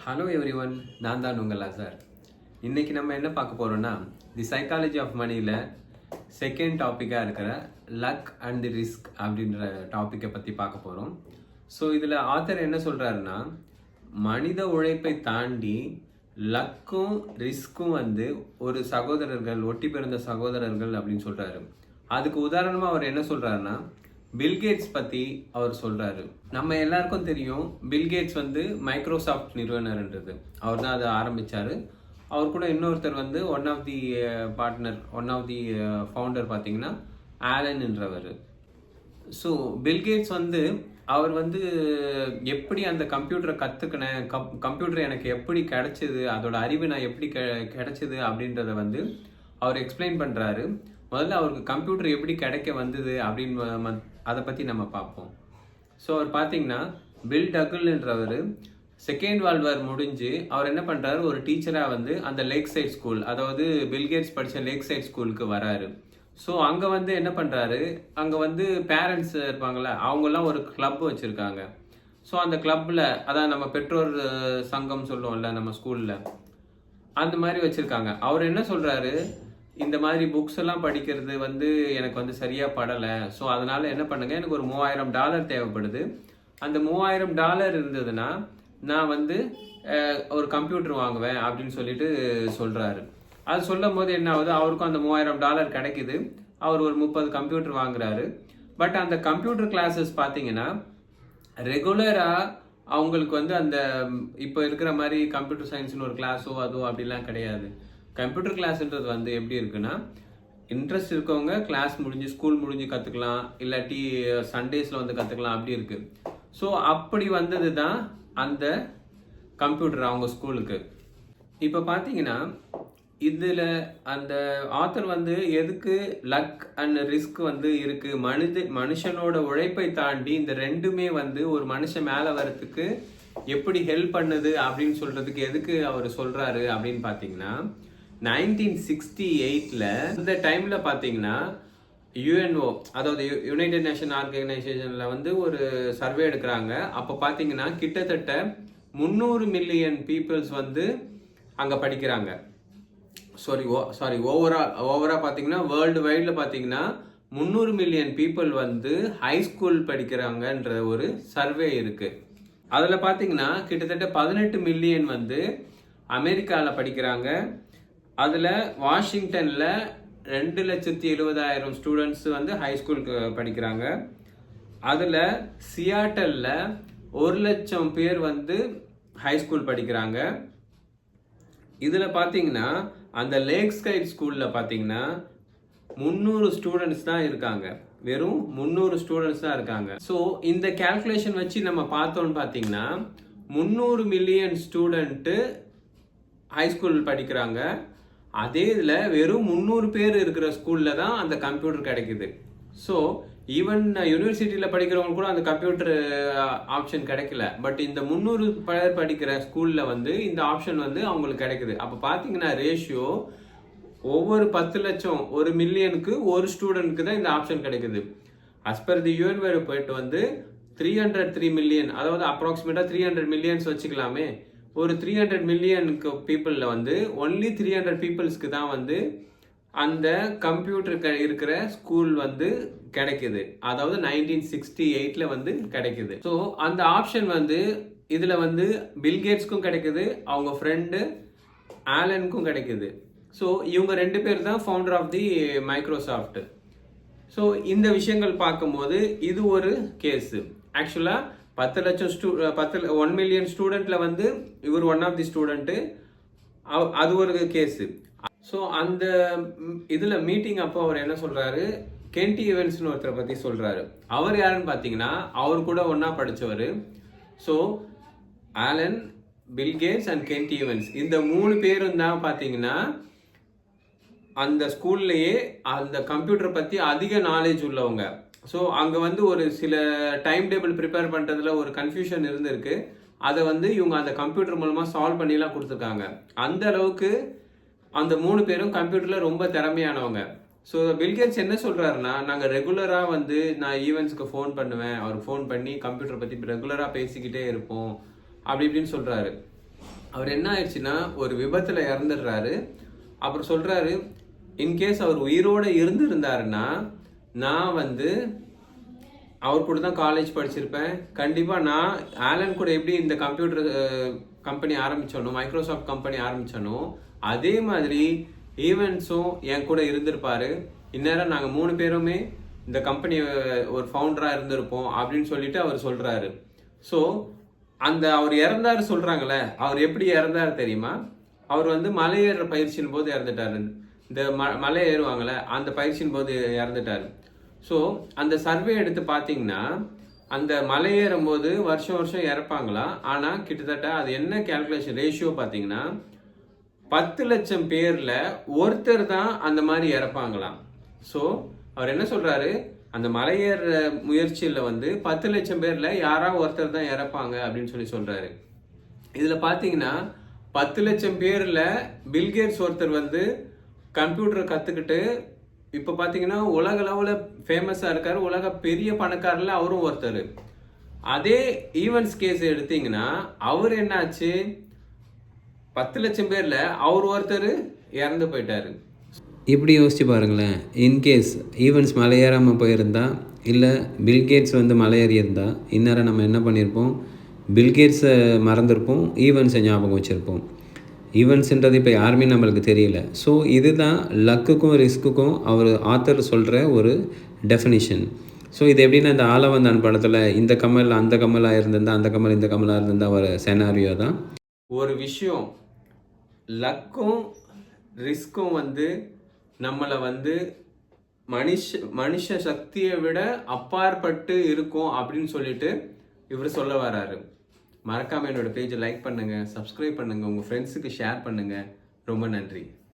Hello every one, நான் தான் உங்கள் சார். இன்றைக்கி நம்ம என்ன பார்க்க போகிறோன்னா, தி சைக்காலஜி ஆஃப் மணியில் செகண்ட் டாப்பிக்காக இருக்கிற லக் அண்ட் தி ரிஸ்க் அப்படின்ற டாப்பிக்கை பற்றி பார்க்க போகிறோம். ஸோ இதில் ஆத்தர் என்ன சொல்கிறாருன்னா, மனித உழைப்பை தாண்டி லக்கும் ரிஸ்க்கும் ஒரு சகோதரர்கள், ஒட்டி பிறந்த சகோதரர்கள் அப்படின்னு சொல்கிறாரு. அதுக்கு உதாரணமாக அவர் என்ன சொல்கிறாருன்னா, பில்கேட்ஸ் பற்றி அவர் சொல்கிறாரு. நம்ம எல்லாருக்கும் தெரியும், பில்கேட்ஸ் மைக்ரோசாஃப்ட் நிறுவனர்ன்றது. அவர் தான் அதை ஆரம்பித்தார். அவர் கூட இன்னொருத்தர் one of the partner, one of the founder பார்த்தீங்கன்னா ஆலன்ன்றவர். ஸோ பில்கேட்ஸ் அவர் எப்படி அந்த கம்ப்யூட்டரை கற்றுக்கினேன், கம்ப்யூட்டர் எனக்கு எப்படி கிடைச்சிது, அதோட அறிவு நான் எப்படி கிடைச்சிது அப்படின்றத அவர் எக்ஸ்பிளைன் பண்ணுறாரு. முதல்ல அவருக்கு கம்ப்யூட்டர் எப்படி கிடைக்க வந்தது அப்படின்னு அதை பற்றி நம்ம பார்ப்போம். ஸோ அவர் பார்த்தீங்கன்னா பில் டக்கிள்ன்றவர் செகண்ட் வேர்ல்ட் வார் முடிஞ்சு அவர் என்ன பண்ணுறாரு, ஒரு டீச்சராக அந்த லேக் சைட் ஸ்கூல், அதாவது பில்கேட்ஸ் படித்த லேக் சைட் ஸ்கூலுக்கு வராரு. ஸோ அங்கே என்ன பண்ணுறாரு, அங்கே பேரண்ட்ஸ் இருப்பாங்களே, அவங்கெல்லாம் ஒரு கிளப் வச்சுருக்காங்க. ஸோ அந்த கிளப்பில், அதான் நம்ம பெற்றோர் சங்கம் சொல்லுவோம்ல நம்ம ஸ்கூலில், அந்த மாதிரி வச்சுருக்காங்க. அவர் என்ன சொல்கிறாரு, இந்த மாதிரி புக்ஸ் எல்லாம் படிக்கிறது எனக்கு சரியாக படலை. ஸோ அதனால் என்ன பண்ணுங்க, எனக்கு ஒரு $3000 தேவைப்படுது. அந்த $3000 இருந்ததுன்னா நான் ஒரு கம்ப்யூட்டர் வாங்குவேன் அப்படின்னு சொல்லிட்டு சொல்கிறாரு. அது சொல்லும் போது என்ன ஆகுது, அவருக்கும் அந்த $3000 கிடைக்குது. அவர் ஒரு 30 கம்ப்யூட்டர் வாங்குறாரு. பட் அந்த கம்ப்யூட்டர் கிளாஸஸ் பார்த்தீங்கன்னா ரெகுலராக அவங்களுக்கு அந்த இப்போ இருக்கிற மாதிரி கம்ப்யூட்டர் சயின்ஸ்னு ஒரு கிளாஸோ அதுவோ அப்படிலாம் கிடையாது. கம்ப்யூட்டர் கிளாஸ்ன்றது எப்படி இருக்குன்னா, இன்ட்ரெஸ்ட் இருக்கவங்க கிளாஸ் முடிஞ்சு ஸ்கூல் முடிஞ்சு கற்றுக்கலாம், இல்லாட்டி சண்டேஸில் கற்றுக்கலாம், அப்படி இருக்குது. ஸோ அப்படி வந்தது தான் அந்த கம்ப்யூட்டர் அவங்க ஸ்கூலுக்கு. இப்போ பார்த்தீங்கன்னா இதில் அந்த ஆத்தர் எதுக்கு லக் அண்ட் ரிஸ்க் இருக்குது, மனுஷனோட உழைப்பை தாண்டி இந்த ரெண்டுமே ஒரு மனுஷன் மேலே வரத்துக்கு எப்படி ஹெல்ப் பண்ணுது அப்படின்னு சொல்கிறதுக்கு எதுக்கு அவர் சொல்கிறாரு அப்படின்னு பார்த்தீங்கன்னா, 1968 இந்த டைம்ல பாத்தீங்கன்னா யுஎன்ஓ, அதாவது யுனைடெட் நேஷன் ஆர்கனைசேஷன்ல ஒரு சர்வே எடுக்கிறாங்க. அப்ப பாத்தீங்கன்னா கிட்டத்தட்ட 300 மில்லியன் பீப்புள்ஸ் அங்க படிக்கிறாங்க. சாரி ஓவரா பாத்தீங்கன்னா வேர்ல்டு வைட்ல பாத்தீங்கன்னா 300 மில்லியன் பீப்புள் ஹை ஸ்கூல் படிக்கிறாங்கன்ற ஒரு சர்வே இருக்கு. அதுல பாத்தீங்கன்னா கிட்டத்தட்ட 18 மில்லியன் அமெரிக்கால படிக்கிறாங்க. அதில் வாஷிங்டனில் 2,70,000 ஸ்டூடெண்ட்ஸ் ஹை ஸ்கூலுக்கு படிக்கிறாங்க. அதில் சியாட்டலில் 1,00,000 பேர் ஹை ஸ்கூல் படிக்கிறாங்க. இதில் பார்த்தீங்கன்னா அந்த லேக் ஸ்கைட் ஸ்கூலில் பார்த்தீங்கன்னா 300 ஸ்டூடெண்ட்ஸ் தான் இருக்காங்க. வெறும் 300 ஸ்டூடெண்ட்ஸ் தான் இருக்காங்க. ஸோ இந்த கேல்குலேஷன் வச்சு நம்ம பார்த்தோன்னு பார்த்தீங்கன்னா 300 மில்லியன் ஸ்டூடெண்ட்டு ஹை ஸ்கூல் படிக்கிறாங்க. அதே இதில் வெறும் 300 பேர் இருக்கிற ஸ்கூலில் தான் அந்த கம்ப்யூட்டர் கிடைக்குது. ஸோ ஈவன் யூனிவர்சிட்டியில் படிக்கிறவங்க கூட அந்த கம்ப்யூட்டர் ஆப்ஷன் கிடைக்கல. பட் இந்த 300 பேர் படிக்கிற ஸ்கூலில் இந்த ஆப்ஷன் அவங்களுக்கு கிடைக்குது. அப்போ பார்த்தீங்கன்னா ரேஷியோ ஒவ்வொரு 10 லட்சம், ஒரு மில்லியனுக்கு ஒரு ஸ்டூடெண்ட்க்கு தான் இந்த ஆப்ஷன் கிடைக்குது. அஸ் பர் தி யூஎன் போயிட்டு 303 மில்லியன், அதாவது அப்ராக்சிமேட்டாக 300 மில்லியன்ஸ் வச்சுக்கலாமே. ஒரு 300 மில்லியனுக்கு பீப்புளில் ஒன்லி 300 பீப்புள்ஸ்க்கு தான் அந்த கம்ப்யூட்டர் இருக்கிற ஸ்கூல் கிடைக்குது. அதாவது 1968 கிடைக்குது. ஸோ அந்த ஆப்ஷன் இதில் பில்கேட்ஸ்க்கும் கிடைக்குது, அவங்க ஃப்ரெண்டு ஆலனுக்கும் கிடைக்குது. ஸோ இவங்க 2 பேர் தான் founder of the Microsoft. So இந்த விஷயங்கள் பார்க்கும்போது இது ஒரு கேஸு. ஆக்சுவலாக 10 லட்சம் 1 மில்லியன் ஸ்டூடெண்ட்ல இவர் ஒன் ஆஃப் தி ஸ்டூடெண்ட்டு, அது ஒரு கேஸு. ஸோ அந்த இதில் மீட்டிங் அப்போ அவர் என்ன சொல்கிறாரு, கென்டி ஈவன்ஸ்னு ஒருத்தரை பற்றி சொல்கிறாரு. அவர் யாருன்னு பார்த்தீங்கன்னா அவர் கூட ஒன்றா படித்தவர். So Allen, Bill Gates and Kent Evans, இந்த 3 பேரும் தான் பார்த்தீங்கன்னா அந்த ஸ்கூல்லையே அந்த கம்ப்யூட்டர் பற்றி அதிக நாலேஜ் உள்ளவங்க. ஸோ அங்கே ஒரு சில டைம் டேபிள் ப்ரிப்பேர் பண்ணுறதுல ஒரு கன்ஃபியூஷன் இருந்திருக்கு. அதை இவங்க அந்த கம்ப்யூட்டர் மூலமாக சால்வ் பண்ணிலாம் கொடுத்துருக்காங்க. அந்த அளவுக்கு அந்த 3 பேரும் கம்ப்யூட்டரில் ரொம்ப திறமையானவங்க. ஸோ பில்கேட்ஸ் என்ன சொல்கிறாருன்னா, நாங்கள் ரெகுலராக நான் ஈவெண்ட்ஸ்க்கு ஃபோன் பண்ணுவேன், அவர் ஃபோன் பண்ணி கம்ப்யூட்டர் பற்றி ரெகுலராக பேசிக்கிட்டே இருப்போம் அப்படி இப்படின்னு சொல்கிறாரு. அவர் என்ன ஆயிடுச்சுன்னா ஒரு விபத்தில் இறந்துடுறாரு. அப்புறம் சொல்கிறாரு, இன்கேஸ் அவர் உயிரோடு இருந்திருந்தாருன்னா நான் வந்து அவர் கூட தான் காலேஜ் படிச்சிருப்பேன். கண்டிப்பாக நான் ஆலன் கூட எப்படி இந்த கம்ப்யூட்டர் கம்பெனி ஆரம்பித்தனோ, மைக்ரோசாஃப்ட் கம்பெனி ஆரம்பித்தனோ, அதே மாதிரி ஈவென்ட்ஸும் என் கூட இருந்திருப்பாரு. இந்நேரம் நாங்கள் 3 பேருமே இந்த கம்பெனி ஒரு ஃபவுண்டராக இருந்திருப்போம் அப்படின்னு சொல்லிட்டு அவர் சொல்கிறாரு. ஸோ அந்த அவர் இறந்தாரு சொல்கிறாங்களே, அவர் எப்படி இறந்தார் தெரியுமா? அவர் வந்து மலை ஏறுற பயிற்சியின் போது இறந்துட்டாரு. இந்த மலை ஏறுவாங்களே அந்த பயிற்சியின் போது இறந்துட்டாரு. ஸோ அந்த சர்வே எடுத்து பார்த்தீங்கன்னா அந்த மலை ஏறும்போது வருஷம் வருஷம் இறப்பாங்களா. ஆனால் கிட்டத்தட்ட அது என்ன கேல்குலேஷன் ரேஷியோ பார்த்தீங்கன்னா 10 லட்சம் பேரில் ஒருத்தர் தான் அந்த மாதிரி இறப்பாங்களாம். ஸோ அவர் என்ன சொல்கிறாரு, அந்த மலையேற முயற்சியில் வந்து 10 லட்சம் பேரில் யாராவது ஒருத்தர் தான் இறப்பாங்க அப்படின்னு சொல்லி சொல்கிறாரு. இதில் பார்த்தீங்கன்னா 10 லட்சம் பேரில் பில்கேட்ஸ் ஒருத்தர் வந்து கம்ப்யூட்டரை கற்றுக்கிட்டு இப்போ பார்த்தீங்கன்னா உலக லெவலில் ஃபேமஸாக இருக்கார். உலக பெரிய பணக்காரில் அவரும் ஒருத்தர். அதே ஈவென்ட்ஸ் கேஸ் எடுத்தீங்கன்னா அவர் என்னாச்சு, 10 லட்சம் பேரில் அவர் ஒருத்தர் இறந்து போயிட்டாரு. இப்படி யோசிச்சு பாருங்களேன். இன்கேஸ் ஈவென்ட்ஸ் மலையேறாமல் போயிருந்தா, இல்லை பில்கேட்ஸ் வந்து மலையேறியிருந்தா, இந்நேரம் நம்ம என்ன பண்ணியிருப்போம், பில்கேட்ஸை மறந்துருப்போம், ஈவென்ட்ஸை ஞாபகம் வச்சுருப்போம். ஈவெண்ட்ஸுன்றது இப்போ யாருமே நம்மளுக்கு தெரியல. ஸோ இதுதான் லக்குக்கும் ரிஸ்க்குக்கும் அவர் ஆத்தர் சொல்கிற ஒரு டெஃபினிஷன். ஸோ இது எப்படின்னா இந்த ஆலவந்தான் படத்தில் இந்த கமல் அந்த கமலாக இருந்திருந்தா, அந்த கமல் இந்த கமலாக இருந்திருந்தா ஒரு செனாரியோ தான். ஒரு விஷயம் லக்கும் ரிஸ்க்கும் வந்து நம்மளை வந்து மனுஷ சக்தியை விட அப்பாற்பட்டு இருக்கும் அப்படின்னு சொல்லிட்டு இவர் சொல்ல வராரு. மறக்காமல் என்னோட பேஜை லைக் பண்ணுங்கள், சப்ஸ்கிரைப் பண்ணுங்கள், உங்கள் ஃப்ரெண்ட்ஸுக்கு ஷேர் பண்ணுங்கள். ரொம்ப நன்றி.